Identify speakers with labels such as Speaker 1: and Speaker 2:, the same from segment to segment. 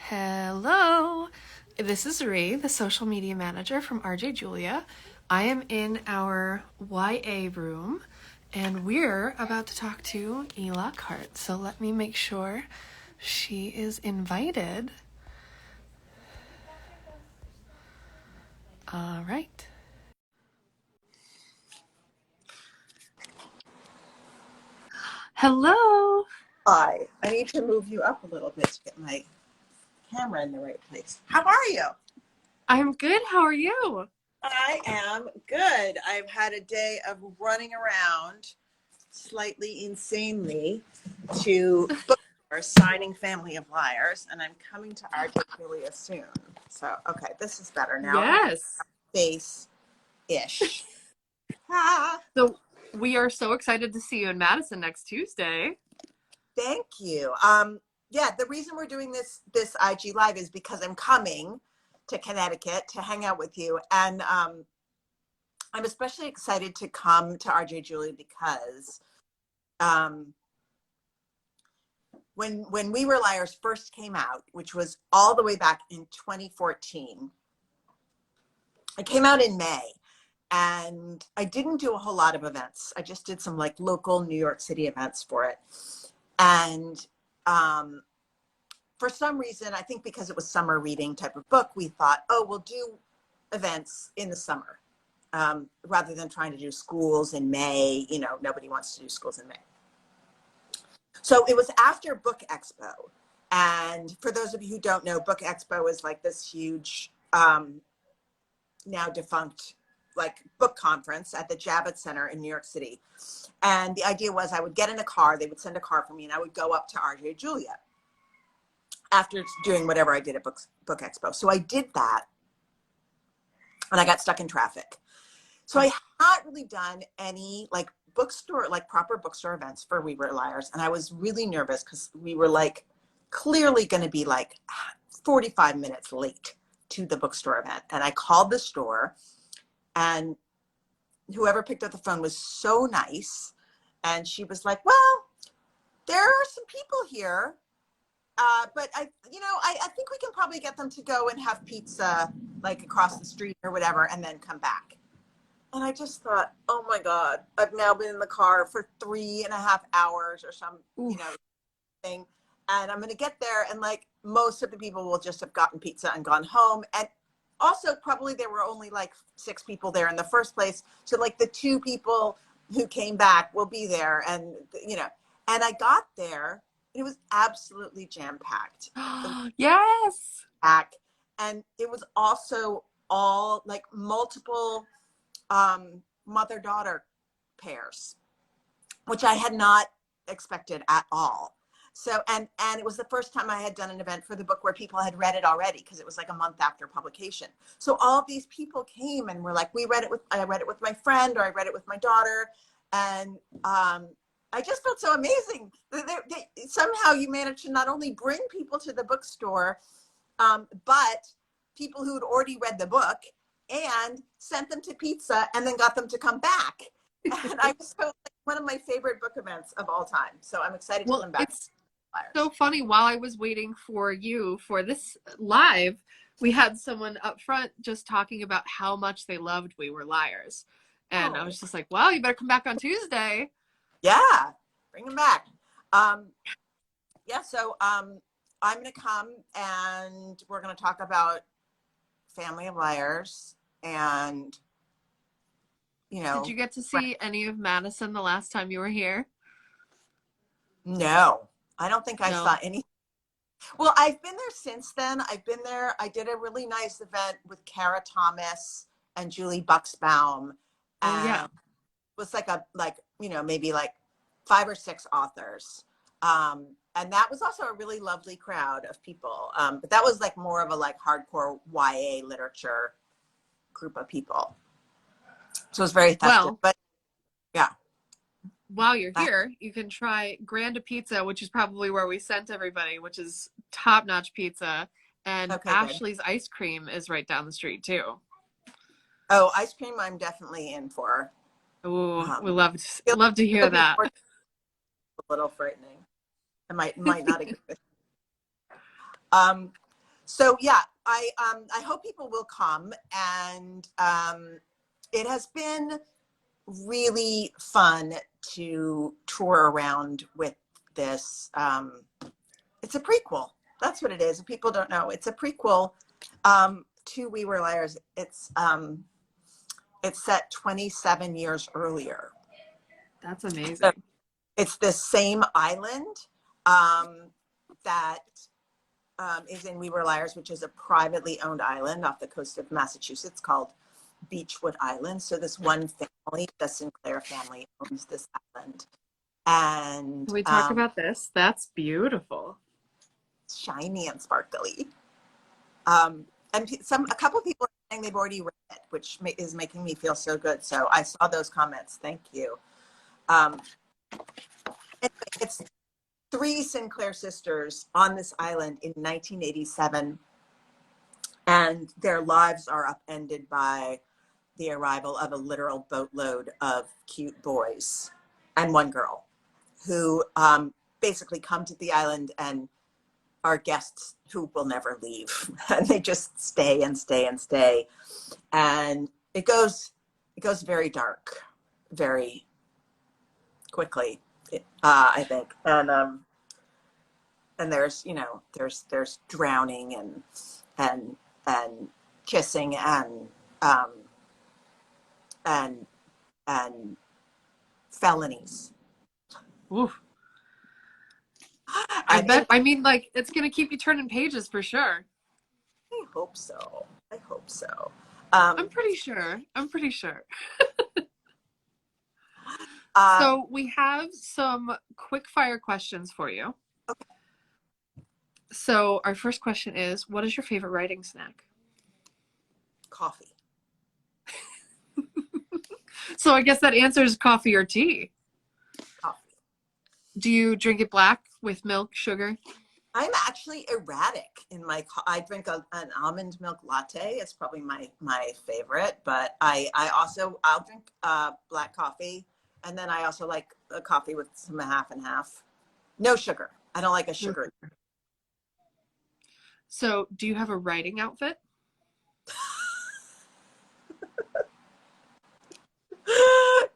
Speaker 1: Hello, this is Ree, the social media manager from RJ Julia. I am in our YA room and we're about to talk to Lockhart. So let me make sure she is invited. All right. Hello.
Speaker 2: Hi, I need to move you up a little bit to get my camera in the right place. How are you?
Speaker 1: I'm good. How are you?
Speaker 2: I am good. I've had a day of running around slightly insanely to bookstores signing Family of Liars, and I'm coming to RJ Julia soon. So, okay, this is better now.
Speaker 1: Yes.
Speaker 2: Face-ish. Ah,
Speaker 1: So we are so excited to see you in Madison next Tuesday.
Speaker 2: thank you. Yeah, the reason we're doing this IG Live is because I'm coming to Connecticut to hang out with you, and I'm especially excited to come to RJ Julia because when We Were Liars first came out, which was all the way back in 2014, it came out in May, and I didn't do a whole lot of events. I just did some like local New York City events for it, and for some reason, I think because it was summer reading type of book, we thought, oh, we'll do events in the summer. Rather than trying to do schools in May, nobody wants to do schools in May. So it was after Book Expo. And for those of you who don't know, Book Expo is like this huge, now defunct, like book conference at the Javits Center in New York City. And the idea was I would get in a car, they would send a car for me, and I would go up to RJ Julia after doing whatever I did at Book Expo. So I did that, and I got stuck in traffic. So I hadn't really done any like proper bookstore events for We Were Liars. And I was really nervous because we were like clearly going to be like 45 minutes late to the bookstore event. And I called the store, and whoever picked up the phone was so nice. And she was like, well, there are some people here, but I think we can probably get them to go and have pizza like across the street or whatever, and then come back. And I just thought, oh my God, I've now been in the car for 3.5 hours or some, thing. And I'm going to get there, and like most of the people will just have gotten pizza and gone home. And also probably there were only like 6 people there in the first place. So like the 2 people who came back will be there. And, and I got there, and it was absolutely jam-packed.
Speaker 1: Yes.
Speaker 2: And it was also all like multiple mother-daughter pairs, which I had not expected at all. So, and it was the first time I had done an event for the book where people had read it already, because it was like a month after publication. So all of these people came and were like, I read it with my friend, or I read it with my daughter. And I just felt so amazing. Somehow you managed to not only bring people to the bookstore, but people who had already read the book, and sent them to pizza, and then got them to come back. And I was so, like, one of my favorite book events of all time. So I'm excited to come back.
Speaker 1: It's so funny. While I was waiting for you for this live, we had someone up front just talking about how much they loved We Were Liars. And I was just like, well, you better come back on Tuesday.
Speaker 2: Yeah, bring them back. So I'm going to come, and we're going to talk about Family of Liars. And
Speaker 1: did you get to see any of Madison the last time you were here?
Speaker 2: No, I don't think I
Speaker 1: No.
Speaker 2: saw any. Well, I've been there since then. I've been there. I did a really nice event with Kara Thomas and Julie Buxbaum.
Speaker 1: Oh yeah.
Speaker 2: It was maybe like 5 or 6 authors. And that was also a really lovely crowd of people. But that was like more of a like hardcore YA literature group of people. So it was very festive.
Speaker 1: Well,
Speaker 2: but yeah.
Speaker 1: while you're here, you can try Granda Pizza, which is probably where we sent everybody, which is top-notch pizza. And
Speaker 2: Okay,
Speaker 1: Ashley's ice cream is right down the street too.
Speaker 2: Oh, ice cream I'm definitely in for.
Speaker 1: Oh, we love to hear that.
Speaker 2: A little frightening. I might not agree with you. So yeah, I hope people will come, and it has been really fun to tour around with this. It's a prequel. That's what it is. If people don't know, it's a prequel to We Were Liars. It's set 27 years earlier.
Speaker 1: That's amazing.
Speaker 2: So it's the same island that is in We Were Liars, which is a privately owned island off the coast of Massachusetts called Beechwood Island. So this one family, the Sinclair family, owns this island. And
Speaker 1: Can we talk about this? That's beautiful.
Speaker 2: Shiny and sparkly. And a couple of people are saying they've already read it, which is making me feel so good. So I saw those comments. Thank you. It's 3 Sinclair sisters on this island in 1987, and their lives are upended by the arrival of a literal boatload of cute boys and one girl who basically come to the island and are guests who will never leave. And they just stay and stay and stay. And it goes very dark very quickly, I think. And there's, you know, there's drowning and kissing and felonies.
Speaker 1: Oof. I bet. I mean, like, it's gonna keep you turning pages for sure.
Speaker 2: I hope so. I hope so.
Speaker 1: I'm pretty sure. So we have some quick fire questions for you.
Speaker 2: Okay.
Speaker 1: So our first question is, what is your favorite writing snack?
Speaker 2: Coffee.
Speaker 1: So I guess that answers coffee or tea.
Speaker 2: Coffee.
Speaker 1: Do you drink it black with milk, sugar?
Speaker 2: I'm actually erratic in my. I drink an almond milk latte. It's probably my favorite, but I'll drink black coffee, and then I also like a coffee with some half and half. No sugar. I don't like a sugar.
Speaker 1: So do you have a writing outfit?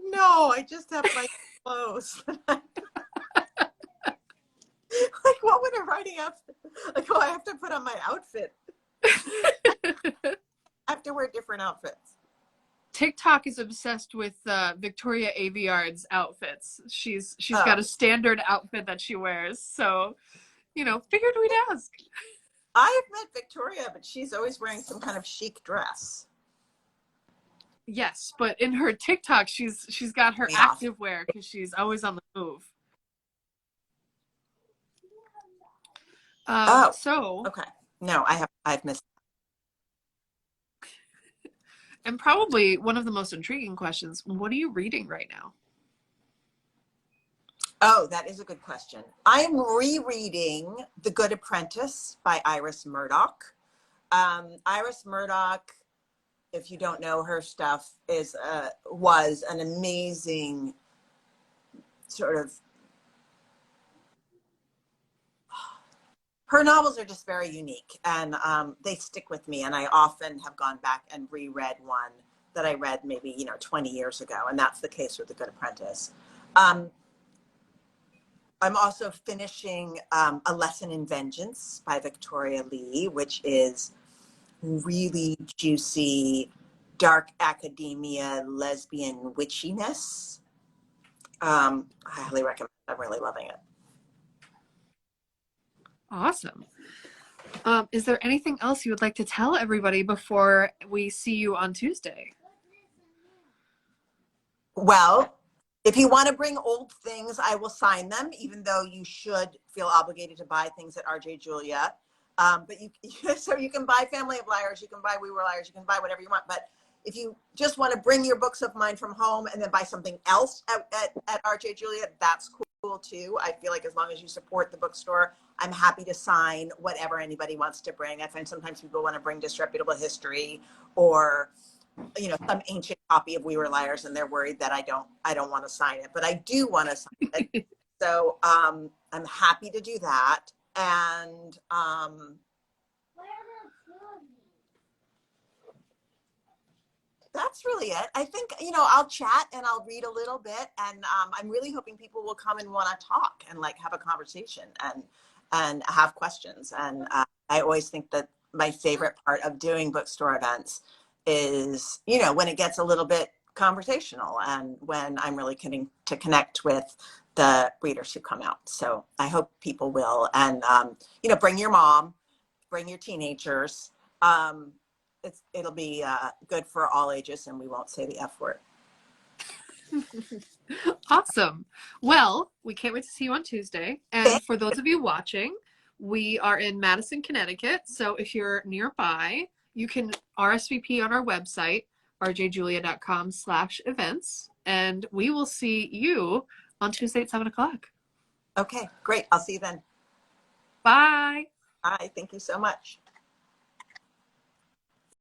Speaker 2: No, I just have my clothes. Like, what would a writing outfit? Like, oh, I have to put on my outfit. I have to wear different outfits.
Speaker 1: TikTok is obsessed with Victoria Aveyard's outfits. She's got a standard outfit that she wears. So, you know, figured we'd ask.
Speaker 2: I have met Victoria, but she's always wearing some kind of chic dress.
Speaker 1: Yes, but in her TikTok, she's got her active wear because she's always on the move. So
Speaker 2: okay. No, I've missed.
Speaker 1: And probably one of the most intriguing questions, what are you reading right now?
Speaker 2: Oh, that is a good question. I'm rereading The Good Apprentice by Iris Murdoch. Iris Murdoch, if you don't know her stuff, was an amazing sort of. Her novels are just very unique, and they stick with me. And I often have gone back and reread one that I read maybe 20 years ago, and that's the case with The Good Apprentice. I'm also finishing A Lesson in Vengeance by Victoria Lee, which is really juicy, dark academia, lesbian witchiness. I highly recommend it. I'm really loving it.
Speaker 1: Awesome. Is there anything else you would like to tell everybody before we see you on Tuesday?
Speaker 2: Well, if you want to bring old things, I will sign them, even though you should feel obligated to buy things at RJ Julia. But so you can buy Family of Liars, you can buy We Were Liars, you can buy whatever you want. But if you just want to bring your books of mine from home and then buy something else at RJ Julia, that's cool too. I feel like as long as you support the bookstore, I'm happy to sign whatever anybody wants to bring. I find sometimes people want to bring disreputable history or some ancient copy of We Were Liars, and they're worried that I don't want to sign it, but I do want to sign it. So I'm happy to do that. And that's really it. I think, I'll chat and I'll read a little bit, and I'm really hoping people will come and want to talk and like have a conversation and have questions. And I always think that my favorite part of doing bookstore events is, when it gets a little bit conversational and when I'm really getting to connect with the readers who come out. So I hope people will. And, bring your mom, bring your teenagers. It'll be good for all ages, and we won't say the F word.
Speaker 1: Awesome. Well, we can't wait to see you on Tuesday. And for those of you watching, we are in Madison, Connecticut. So if you're nearby, you can RSVP on our website, rjjulia.com/events. And we will see you on Tuesday at 7 o'clock.
Speaker 2: Okay, great. I'll see you then.
Speaker 1: Bye.
Speaker 2: Bye. Thank you so much.